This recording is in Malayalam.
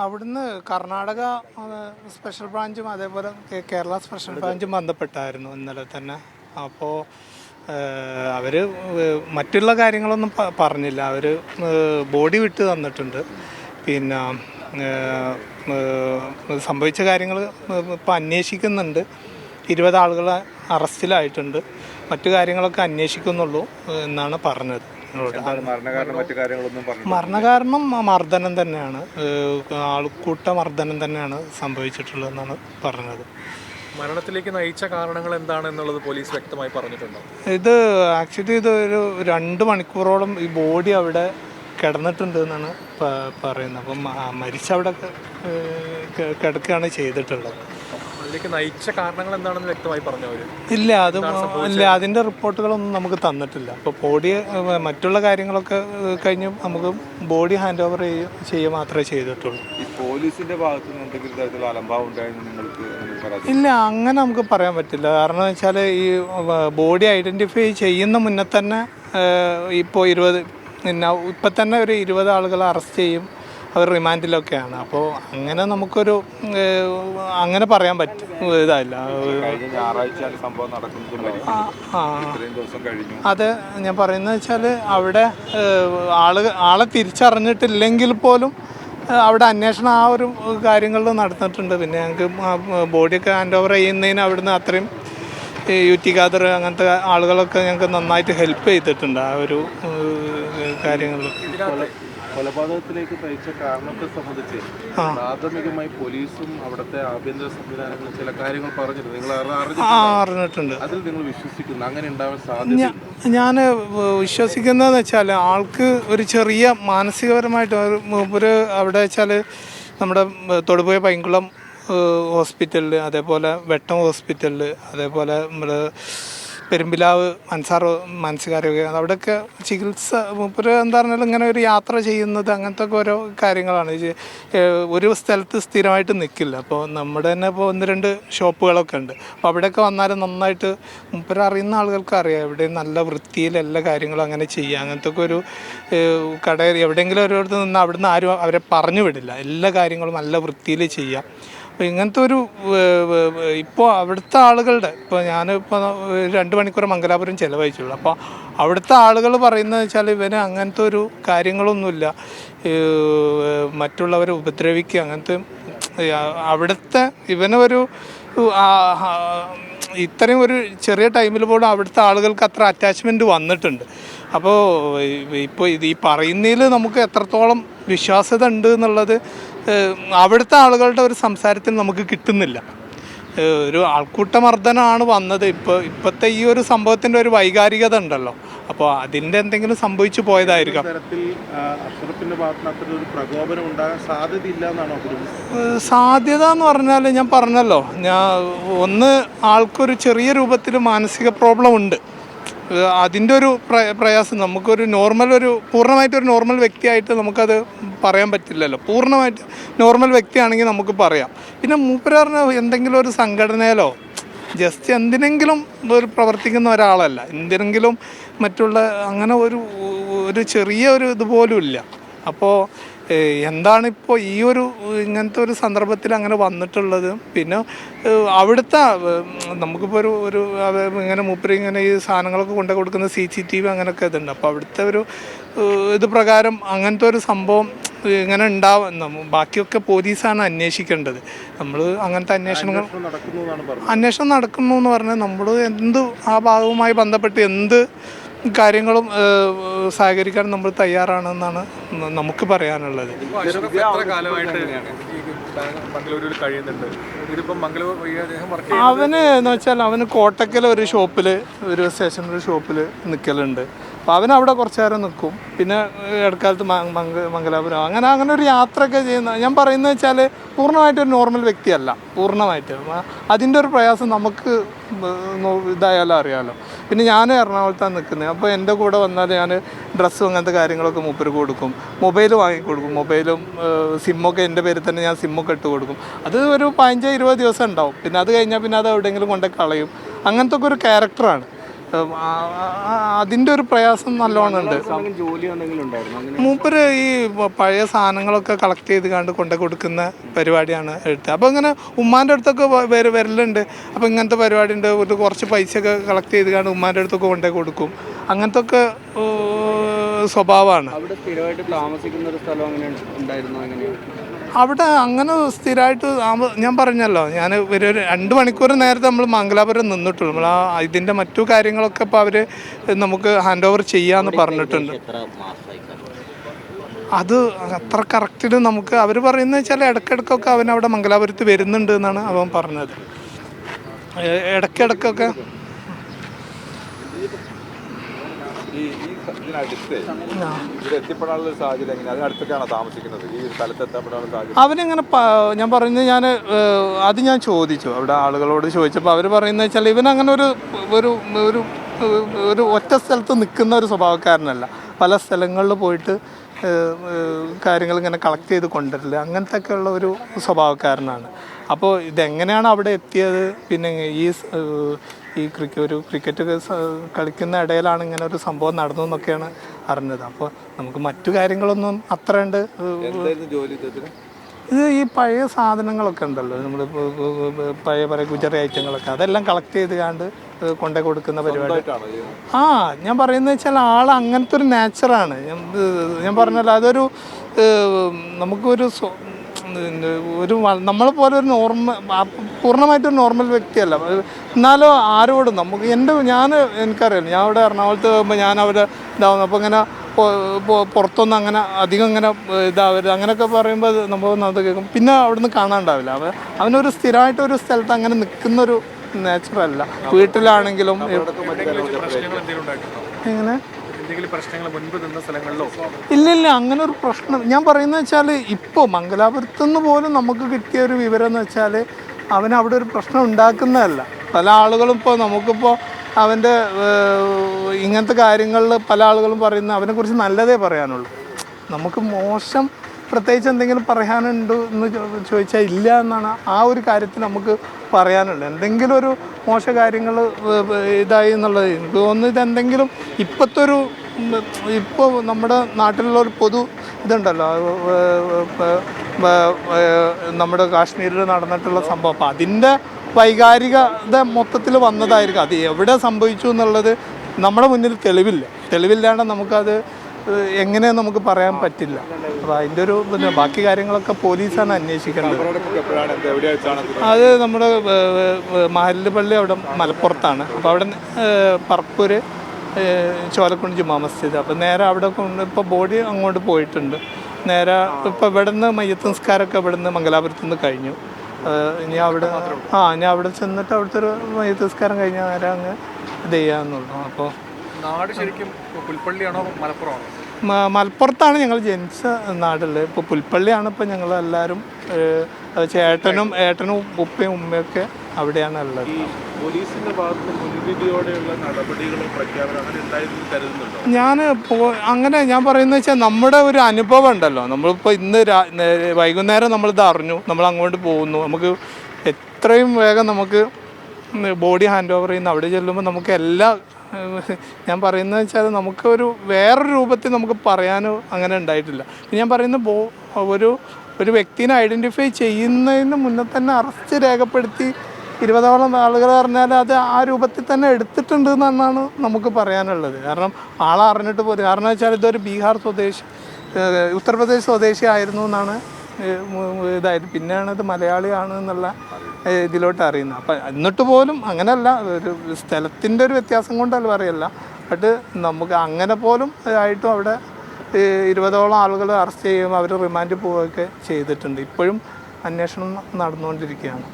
അവിടുന്ന് കർണാടക സ്പെഷ്യൽ ബ്രാഞ്ചും അതേപോലെ കേരള സ്പെഷ്യൽ ബ്രാഞ്ചും ബന്ധപ്പെട്ടായിരുന്നു ഇന്നലെ തന്നെ. അപ്പോൾ അവർ മറ്റുള്ള കാര്യങ്ങളൊന്നും പറഞ്ഞില്ല. അവർ ബോഡി വിട്ട് തന്നിട്ടുണ്ട്. പിന്നെ സംഭവിച്ച കാര്യങ്ങൾ ഇപ്പം അന്വേഷിക്കുന്നുണ്ട്. 20 ആളുകൾ അറസ്റ്റിലായിട്ടുണ്ട്. മറ്റു കാര്യങ്ങളൊക്കെ അന്വേഷിക്കുന്നുള്ളൂ എന്നാണ് പറഞ്ഞത്. മരണകാരണം മർദ്ദനം തന്നെയാണ്, ആൾക്കൂട്ട മർദ്ദനം തന്നെയാണ് സംഭവിച്ചിട്ടുള്ളതെന്നാണ് പറഞ്ഞത്. മരണത്തിലേക്ക് നയിച്ച കാരണങ്ങൾ എന്താണെന്നുള്ളത് പോലീസ് വ്യക്തമായി പറഞ്ഞിട്ടുണ്ടോ? ഇത് ആക്ച്വലി ഒരു 2 മണിക്കൂറോളം ഈ ബോഡി അവിടെ കിടന്നിട്ടുണ്ട് എന്നാണ് പറയുന്നത്. അപ്പം മരിച്ചവിടെ കിടക്കുകയാണ് ചെയ്തിട്ടുള്ളത്. നയിച്ച കാരണങ്ങൾ എന്താണെന്ന് വ്യക്തമായി പറഞ്ഞു അവർ? ഇല്ല, അതിൻ്റെ റിപ്പോർട്ടുകളൊന്നും നമുക്ക് തന്നിട്ടില്ല. അപ്പോൾ ബോഡി മറ്റുള്ള കാര്യങ്ങളൊക്കെ കഴിഞ്ഞ് നമുക്ക് ബോഡി ഹാൻഡ് ഓവർ ചെയ്യുക മാത്രമേ ചെയ്തിട്ടുള്ളൂ. പോലീസിന്റെ ഭാഗത്ത് നിന്ന് എന്തെങ്കിലും തരത്തിലുള്ള അലംഭാവം ഉണ്ടായെന്ന് നിങ്ങൾക്ക്? ഇല്ല, അങ്ങനെ നമുക്ക് പറയാൻ പറ്റില്ല. കാരണം എന്ന് വെച്ചാൽ ഈ ബോഡി ഐഡൻറ്റിഫൈ ചെയ്യുന്ന മുന്നേ തന്നെ ഇപ്പോൾ ഇപ്പം തന്നെ ഒരു 20 ആളുകളെ അറസ്റ്റ് ചെയ്യും. അവർ റിമാൻഡിലൊക്കെയാണ്. അപ്പോൾ അങ്ങനെ നമുക്കൊരു അങ്ങനെ പറയാൻ പറ്റും ഇതല്ല. അത് ഞാൻ പറയുന്നത് വെച്ചാൽ അവിടെ ആളെ തിരിച്ചറിഞ്ഞിട്ടില്ലെങ്കിൽ പോലും അവിടെ അന്വേഷണം ആ ഒരു കാര്യങ്ങളിൽ നടന്നിട്ടുണ്ട്. പിന്നെ ഞങ്ങൾക്ക് ബോഡിയൊക്കെ ഹാൻഡ് ഓവർ ചെയ്യുന്നതിന് അവിടുന്ന് അത്രയും യൂറ്റി ഖാദർ അങ്ങനത്തെ ആളുകളൊക്കെ ഞങ്ങൾക്ക് നന്നായിട്ട് ഹെൽപ്പ് ചെയ്തിട്ടുണ്ട് ആ ഒരു കാര്യങ്ങളിൽ. കൊലപാതകത്തിലേക്ക് നയിച്ച കാരണത്തെ സംബന്ധിച്ച് പ്രാഥമികമായി പോലീസും അവിടുത്തെ ആഭ്യന്തര സംവിധാനങ്ങളും ചില കാര്യങ്ങൾ പറഞ്ഞിട്ടുണ്ട്. നിങ്ങൾ അറിഞ്ഞിട്ടുണ്ട്. അതിൽ നിങ്ങൾ വിശ്വസിക്കുന്നു അങ്ങനെ ഉണ്ടാവാൻ സാധ്യത? ഞാൻ വിശ്വസിക്കുന്നതെന്ന് വെച്ചാൽ ആൾക്ക് ഒരു ചെറിയ മാനസികപരമായിട്ട് ഒരു അവിടെ വെച്ചാൽ നമ്മുടെ തൊടുപുഴ പൈങ്കുളം ഹോസ്പിറ്റലിൽ, അതേപോലെ വെട്ടം ഹോസ്പിറ്റലിൽ, അതേപോലെ നമ്മൾ പെരുമ്പിലാവ് മാനസികാരോഗ്യ അവിടെയൊക്കെ ചികിത്സ മൂപ്പര് എന്താ പറഞ്ഞാൽ ഇങ്ങനെ ഒരു യാത്ര ചെയ്യുന്നത് അങ്ങനത്തെ ഒക്കെ ഓരോ കാര്യങ്ങളാണ്. ഒരു സ്ഥലത്ത് സ്ഥിരമായിട്ട് നിൽക്കില്ല. അപ്പോൾ നമ്മുടെ തന്നെ ഇപ്പോൾ 1-2 ഷോപ്പുകളൊക്കെ ഉണ്ട്. അപ്പോൾ അവിടെയൊക്കെ വന്നാലും നന്നായിട്ട് മൂപ്പര് അറിയുന്ന ആളുകൾക്ക് അറിയാം എവിടെ നല്ല വൃത്തിയിൽ എല്ലാ കാര്യങ്ങളും അങ്ങനെ ചെയ്യുക. അങ്ങനത്തെ ഒക്കെ ഒരു കടയിൽ എവിടെയെങ്കിലും ഒരിടത്ത് നിന്ന് അവിടുന്ന് ആരും അവരെ പറഞ്ഞു വിടില്ല. എല്ലാ കാര്യങ്ങളും നല്ല വൃത്തിയിൽ ചെയ്യാം. അപ്പോൾ ഇങ്ങനത്തെ ഒരു ഇപ്പോൾ അവിടുത്തെ ആളുകളുടെ ഇപ്പോൾ ഞാനിപ്പോൾ 2 മണിക്കൂർ മംഗലാപുരം ചിലവഴിച്ചുള്ളൂ. അപ്പോൾ അവിടുത്തെ ആളുകൾ പറയുന്നത് വെച്ചാൽ ഇവന് അങ്ങനത്തെ ഒരു കാര്യങ്ങളൊന്നുമില്ല, മറ്റുള്ളവരെ ഉപദ്രവിക്കുക അങ്ങനത്തെ അവിടുത്തെ ഇവനൊരു ഇത്രയും ഒരു ചെറിയ ടൈമിൽ പോലും അവിടുത്തെ ആളുകൾക്ക് അത്ര അറ്റാച്ച്മെൻറ്റ് വന്നിട്ടുണ്ട്. അപ്പോൾ ഇപ്പോൾ ഈ പറയുന്നതിൽ നമുക്ക് എത്രത്തോളം വിശ്വാസ്യത ഉണ്ട് എന്നുള്ളത് അവിടുത്തെ ആളുകളുടെ ഒരു സംസാരത്തിൽ നമുക്ക് കിട്ടുന്നില്ല. ഒരു ആൾക്കൂട്ട മർദ്ദനമാണ് വന്നത്. ഇപ്പോഴത്തെ ഈ ഒരു സംഭവത്തിൻ്റെ ഒരു വൈകാരികത ഉണ്ടല്ലോ, അപ്പോൾ അതിൻ്റെ എന്തെങ്കിലും സംഭവിച്ചു പോയതായിരിക്കാം. സാധ്യത എന്ന് പറഞ്ഞാൽ ഞാൻ പറഞ്ഞല്ലോ, ആൾക്കൊരു ചെറിയ രൂപത്തിൽ മാനസിക പ്രോബ്ലം ഉണ്ട്. അതിൻ്റെ ഒരു പ്രയാസം നമുക്കൊരു പൂർണ്ണമായിട്ടൊരു നോർമൽ വ്യക്തിയായിട്ട് നമുക്കത് പറയാൻ പറ്റില്ലല്ലോ. പൂർണ്ണമായിട്ട് നോർമൽ വ്യക്തിയാണെങ്കിൽ നമുക്ക് പറയാം. പിന്നെ മൂപ്പര് പറഞ്ഞ എന്തെങ്കിലും ഒരു സംഘടനയിലോ ജസ്റ്റ് എന്തിനെങ്കിലും പ്രവർത്തിക്കുന്ന ഒരാളല്ല. എന്തിനെങ്കിലും മറ്റുള്ള അങ്ങനെ ഒരു ചെറിയ ഒരു ഇതുപോലും ഇല്ല. അപ്പോൾ എന്താണിപ്പോൾ ഈ ഇങ്ങനത്തെ ഒരു സന്ദർഭത്തിൽ അങ്ങനെ വന്നിട്ടുള്ളത്? പിന്നെ അവിടുത്തെ നമുക്കിപ്പോൾ ഒരു ഇങ്ങനെ മൂപ്പര് ഇങ്ങനെ ഈ സാധനങ്ങളൊക്കെ കൊണ്ടു കൊടുക്കുന്ന CCTV അങ്ങനെയൊക്കെ ഇതുണ്ട്. അപ്പോൾ അവിടുത്തെ ഇത് പ്രകാരം അങ്ങനത്തെ ഒരു സംഭവം ഇങ്ങനെ ബാക്കിയൊക്കെ പോലീസാണ് അന്വേഷിക്കേണ്ടത്. നമ്മൾ അങ്ങനത്തെ അന്വേഷണം നടക്കുന്നു എന്ന് പറഞ്ഞാൽ നമ്മൾ ആ ഭാഗവുമായി ബന്ധപ്പെട്ട് എന്ത് കാര്യങ്ങളും സഹകരിക്കാൻ നമ്മൾ തയ്യാറാണെന്നാണ് നമുക്ക് പറയാനുള്ളത്. അവന് എന്ന് വെച്ചാൽ അവന് കോട്ടക്കൽ ഒരു സ്റ്റേഷനറി ഷോപ്പിൽ നിൽക്കലുണ്ട്. അപ്പോൾ അവനവിടെ കുറച്ച് നേരം നിൽക്കും. പിന്നെ ഇടക്കാലത്ത് മംഗലാപുരം അങ്ങനെ ഒരു യാത്രയൊക്കെ ചെയ്യുന്ന ഞാൻ പറയുന്നത് വെച്ചാൽ പൂർണ്ണമായിട്ടൊരു നോർമൽ വ്യക്തിയല്ല. പൂർണ്ണമായിട്ട് അതിൻ്റെ ഒരു പ്രയാസം നമുക്ക് ഇതായാലും അറിയാമല്ലോ. പിന്നെ ഞാൻ എറണാകുളത്താണ് നിൽക്കുന്നത്. അപ്പോൾ എൻ്റെ കൂടെ വന്നാൽ ഞാൻ ഡ്രസ്സും അങ്ങനത്തെ കാര്യങ്ങളൊക്കെ മൂപ്പര് കൊടുക്കും, മൊബൈൽ വാങ്ങിക്കൊടുക്കും. മൊബൈലും സിമ്മൊക്കെ എൻ്റെ പേരിൽ തന്നെ ഞാൻ സിമ്മൊക്കെ ഇട്ട് കൊടുക്കും. അത് ഒരു 15-20 ദിവസം ഉണ്ടാവും. പിന്നെ അത് കഴിഞ്ഞാൽ പിന്നെ അത് എവിടെയെങ്കിലും കൊണ്ടേ കളയും. അങ്ങനത്തെ ഒക്കെ ഒരു ക്യാരക്ടറാണ്. അതിൻ്റെ ഒരു പ്രയാസം നല്ലോണം ഉണ്ട്. മൂപ്പര് ഈ പഴയ സാധനങ്ങളൊക്കെ കളക്ട് ചെയ്ത് കണ്ട് കൊണ്ടു കൊടുക്കുന്ന പരിപാടിയാണ് എടുത്തത്. അപ്പോൾ ഇങ്ങനെ ഉമ്മാൻ്റെ അടുത്തൊക്കെ വരലുണ്ട്. അപ്പോൾ ഇങ്ങനത്തെ പരിപാടി ഉണ്ട്, ഒരു കുറച്ച് പൈസയൊക്കെ കളക്ട് ചെയ്ത് കണ്ട് ഉമ്മാൻ്റെ അടുത്തൊക്കെ കൊണ്ടു കൊടുക്കും. അങ്ങനത്തെ ഒക്കെ സ്വഭാവമാണ്. അവിടെ അങ്ങനെ സ്ഥിരമായിട്ട് ഞാൻ പറഞ്ഞല്ലോ, ഞാൻ ഒരു 2 മണിക്കൂർ നേരത്തെ നമ്മൾ മംഗലാപുരം നിന്നിട്ടുള്ളൂ. നമ്മൾ ഇതിൻ്റെ മറ്റു കാര്യങ്ങളൊക്കെ ഇപ്പോൾ അവർ നമുക്ക് ഹാൻഡ് ഓവർ ചെയ്യാമെന്ന് പറഞ്ഞിട്ടുണ്ട്. അത് അത്ര കറക്റ്റിൽ നമുക്ക് അവർ പറയുന്നത് വെച്ചാൽ ഇടയ്ക്കിടയ്ക്കൊക്കെ അവൻ അവിടെ മംഗലാപുരത്ത് വരുന്നുണ്ട് എന്നാണ് അവൻ പറഞ്ഞത്. ഇടയ്ക്കിടയ്ക്കൊക്കെ അവനിങ്ങനെ ഞാൻ പറയുന്നത് അത് ഞാൻ ചോദിച്ചു അവിടെ ആളുകളോട് ചോദിച്ചപ്പോൾ അവർ പറയുന്നത് വെച്ചാൽ ഇവനങ്ങനെ ഒരു ഒറ്റ സ്ഥലത്ത് നിൽക്കുന്ന ഒരു സ്വഭാവക്കാരനല്ല. പല സ്ഥലങ്ങളിൽ പോയിട്ട് കാര്യങ്ങൾ ഇങ്ങനെ കളക്ട് ചെയ്ത് കൊണ്ടുവരില്ല, അങ്ങനത്തെ ഒക്കെ ഉള്ള ഒരു സ്വഭാവക്കാരനാണ്. അപ്പോൾ ഇതെങ്ങനെയാണ് അവിടെ എത്തിയത്, പിന്നെ ഈ ക്രിക്കറ്റ് കളിക്കുന്ന ഇടയിലാണ് ഇങ്ങനെ ഒരു സംഭവം നടന്നു എന്നൊക്കെയാണ് അറിഞ്ഞത്. അപ്പോൾ നമുക്ക് മറ്റു കാര്യങ്ങളൊന്നും അത്ര ഉണ്ട്. ഇത് ഈ പഴയ സാധനങ്ങളൊക്കെ ഉണ്ടല്ലോ, നമ്മൾ പഴയ ഗുജറി ഐറ്റങ്ങളൊക്കെ, അതെല്ലാം കളക്ട് ചെയ്ത് കണ്ട് കൊണ്ടു കൊടുക്കുന്ന പരിപാടി. ഞാൻ പറയുന്നത് വെച്ചാൽ ആൾ അങ്ങനത്തെ ഒരു നേച്ചറാണ്. ഞാൻ പറഞ്ഞല്ലോ, അതൊരു നമുക്കൊരു നമ്മളെ പോലെ ഒരു പൂർണ്ണമായിട്ടൊരു നോർമൽ വ്യക്തിയല്ല. എന്നാലും ആരോടും എനിക്കറിയാം, ഞാൻ അവിടെ എറണാകുളത്ത് പോകുമ്പോൾ ഞാൻ അവിടെ ഇതാവുന്നു. അപ്പോൾ ഇങ്ങനെ പുറത്തൊന്നും അങ്ങനെ അധികം ഇങ്ങനെ ഇതാവരുത് അങ്ങനെയൊക്കെ പറയുമ്പോൾ നമ്മൾ അത് കേൾക്കും. പിന്നെ അവിടുന്ന് കാണാണ്ടാവില്ല. അവനൊരു സ്ഥിരമായിട്ടൊരു സ്ഥലത്ത് അങ്ങനെ നിൽക്കുന്നൊരു നേച്ചറല്ല. വീട്ടിലാണെങ്കിലും എങ്ങനെ ഇല്ല അങ്ങനെ ഒരു പ്രശ്നം ഞാൻ പറയുന്നത് വെച്ചാൽ ഇപ്പോൾ മംഗലാപുരത്തുനിന്ന് പോലും നമുക്ക് കിട്ടിയ ഒരു വിവരം എന്ന് വെച്ചാൽ അവൻ അവിടെ ഒരു പ്രശ്നം ഉണ്ടാക്കുന്നതല്ല. പല ആളുകളും ഇപ്പോൾ നമുക്കിപ്പോൾ അവൻ്റെ ഇങ്ങനത്തെ കാര്യങ്ങളിൽ പല ആളുകളും പറയുന്ന അവനെക്കുറിച്ച് നല്ലതേ പറയാനുള്ളൂ. നമുക്ക് മോശം പ്രത്യേകിച്ച് എന്തെങ്കിലും പറയാനുണ്ട് എന്ന് ചോദിച്ചാൽ ഇല്ല എന്നാണ് ആ ഒരു കാര്യത്തിൽ നമുക്ക് പറയാനുള്ളത്. എന്തെങ്കിലും ഒരു മോശ കാര്യങ്ങൾ ഇതായി എന്നുള്ളത് എനിക്ക് തോന്നുന്നു. ഇതെന്തെങ്കിലും ഇപ്പോൾ നമ്മുടെ നാട്ടിലുള്ള ഒരു പൊതു ഇതുണ്ടല്ലോ, നമ്മുടെ കാശ്മീരിൽ നടന്നിട്ടുള്ള സംഭവം. അപ്പം അതിൻ്റെ വൈകാരികത മൊത്തത്തിൽ വന്നതായിരിക്കും. അത് എവിടെ സംഭവിച്ചു എന്നുള്ളത് നമ്മുടെ മുന്നിൽ തെളിവില്ലാണ്ട് നമുക്കത് എങ്ങനെ നമുക്ക് പറയാൻ പറ്റില്ല. അപ്പോൾ അതിൻ്റെ ഒരു ബാക്കി കാര്യങ്ങളൊക്കെ പോലീസാണ് അന്വേഷിക്കേണ്ടത്. അത് നമ്മുടെ മഹല്ല് പള്ളി അവിടെ മലപ്പുറത്താണ്. അപ്പോൾ അവിടെ പറപ്പൂർ ചോലക്കുണ്ട് ജുമാ മസ്ജിദ്. അപ്പോൾ നേരെ അവിടെ ഇപ്പോൾ ബോഡി അങ്ങോട്ട് പോയിട്ടുണ്ട്. നേരെ ഇപ്പോൾ ഇവിടെ നിന്ന് മയ്യത്ത് നിസ്കാരമൊക്കെ ഇവിടെ നിന്ന് മംഗലാപുരത്ത് നിന്ന് കഴിഞ്ഞു. ഇനി അവിടെ ചെന്നിട്ട് അവിടുത്തെ ഒരു മയ്യത്ത് നിസ്കാരം കഴിഞ്ഞാൽ നേരെ അങ്ങ് ഇത് ചെയ്യാമെന്നുള്ളൂ. അപ്പോൾ നാട് ശരിക്കും പുൽപ്പള്ളിയാണോ മലപ്പുറമാണോ? മലപ്പുറത്താണ് ഞങ്ങൾ ജനിച്ച നാടുള്ളത്. ഇപ്പോൾ പുൽപ്പള്ളിയാണ് ഇപ്പോൾ ഞങ്ങളെല്ലാവരും. ഏട്ടനും ഉപ്പയും ഉമ്മയൊക്കെ അവിടെയാണ് ഉള്ളത്. പോലീസിന്റെ ഭാഗത്ത് മുൻവിധിയോടെയുള്ള നടപടികളും പ്രഖ്യാപനം ഞാൻ പറയുന്നത് വെച്ചാൽ നമ്മുടെ ഒരു അനുഭവം ഉണ്ടല്ലോ. നമ്മളിപ്പോൾ ഇന്ന് വൈകുന്നേരം നമ്മളിത് അറിഞ്ഞു, നമ്മൾ അങ്ങോട്ട് പോകുന്നു. നമുക്ക് എത്രയും വേഗം നമുക്ക് ബോഡി ഹാൻഡ് ഓവർ ചെയ്യുന്ന അവിടെ ചെല്ലുമ്പോൾ നമുക്ക് ഞാൻ പറയുന്നത് വെച്ചാൽ നമുക്കൊരു വേറൊരു രൂപത്തിൽ നമുക്ക് പറയാനോ അങ്ങനെ ഉണ്ടായിട്ടില്ല. ഞാൻ പറയുന്നത് ഒരു വ്യക്തിനെ ഐഡൻറ്റിഫൈ ചെയ്യുന്നതിന് മുന്നേ തന്നെ അറസ്റ്റ് രേഖപ്പെടുത്തി 20ഓളം ആളുകൾ പറഞ്ഞാൽ അത് ആ രൂപത്തിൽ തന്നെ എടുത്തിട്ടുണ്ട് എന്നാണ് നമുക്ക് പറയാനുള്ളത്. കാരണം ആളെ അറിഞ്ഞിട്ട് പോലും, കാരണം വെച്ചാൽ ഇതൊരു ബീഹാർ സ്വദേശി ഉത്തർപ്രദേശ് സ്വദേശി ആയിരുന്നു എന്നാണ് ഇതായത്. പിന്നെയാണ് ഇത് മലയാളിയാണ് എന്നുള്ള ഇതിലോട്ട് അറിയുന്നത്. അപ്പം എന്നിട്ട് പോലും അങ്ങനെയല്ല, ഒരു സ്ഥലത്തിൻ്റെ ഒരു വ്യത്യാസം കൊണ്ടല്ല പറയല്ല. ബട്ട് നമുക്ക് അങ്ങനെ പോലും ആയിട്ടും അവിടെ 20ഓളം ആളുകൾ അറസ്റ്റ് ചെയ്യുമ്പോൾ അവർ റിമാൻഡ് പോവുകയൊക്കെ ചെയ്തിട്ടുണ്ട്. ഇപ്പോഴും അന്വേഷണം നടന്നുകൊണ്ടിരിക്കുകയാണ്.